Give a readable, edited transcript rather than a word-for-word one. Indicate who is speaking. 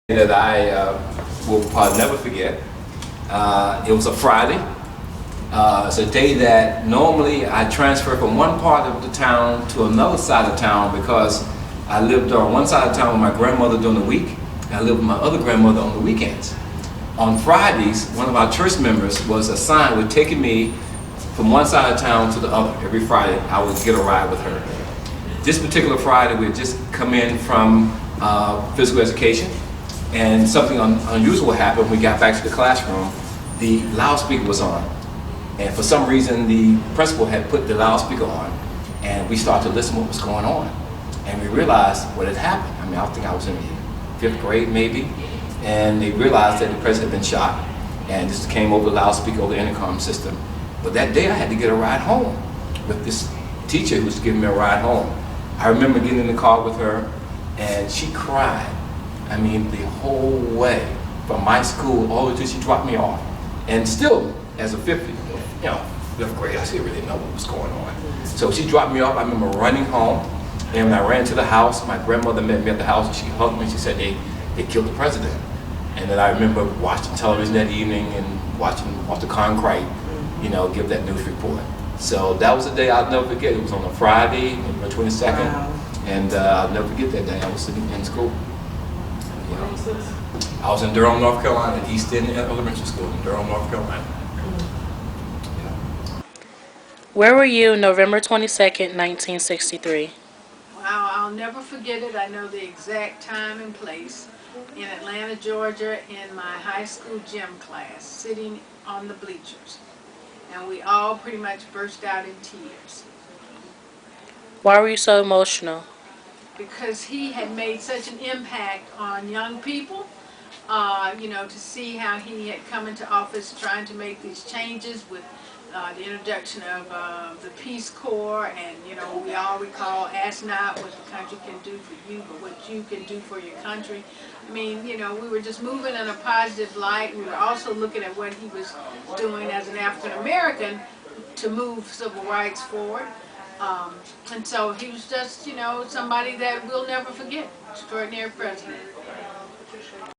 Speaker 1: That I will probably never forget. It was a Friday. It's a day that normally I transfer from one part of the town to another side of town because I lived on one side of town with my grandmother during the week, and I lived with my other grandmother on the weekends. On Fridays, one of our church members was assigned with taking me from one side of town to the other. Every Friday, I would get a ride with her. This particular Friday, we had just come in from physical education, and something unusual happened. We got back to the classroom. The loudspeaker was on, and for some reason the principal had put the loudspeaker on, and we started to listen to what was going on, and we realized what had happened. I mean, I think I was in the 5th grade maybe, and they realized that the president had been shot, and this came over the loudspeaker over the intercom system. But that day I had to get a ride home with this teacher who was giving me a ride home. I remember getting in the car with her, and she cried. I mean, the whole way from my school all the way till she dropped me off. And still, as a 5th grade, I still really didn't know what was going on. So she dropped me off. I remember running home, and when I ran to the house, my grandmother met me at the house, and she hugged me, and she said, they killed the president. And then I remember watching television that evening and watching Walter Cronkite, give that news report. So that was a day I'll never forget. It was on a Friday, November 22nd, wow. And I'll never forget that day. I was sitting in school. I was in Durham, North Carolina, at East End Elementary School in Durham, North Carolina. Yeah.
Speaker 2: Where were you November 22nd, 1963?
Speaker 3: Wow, I'll never forget it. I know the exact time and place. In Atlanta, Georgia, in my high school gym class, sitting on the bleachers. And we all pretty much burst out in tears.
Speaker 2: Why were you so emotional?
Speaker 3: Because he had made such an impact on young people, to see how he had come into office trying to make these changes with the introduction of the Peace Corps, and we all recall, ask not what the country can do for you, but what you can do for your country. I mean, we were just moving in a positive light. We were also looking at what he was doing as an African American to move civil rights forward. And so he was just, somebody that we'll never forget. Extraordinary president.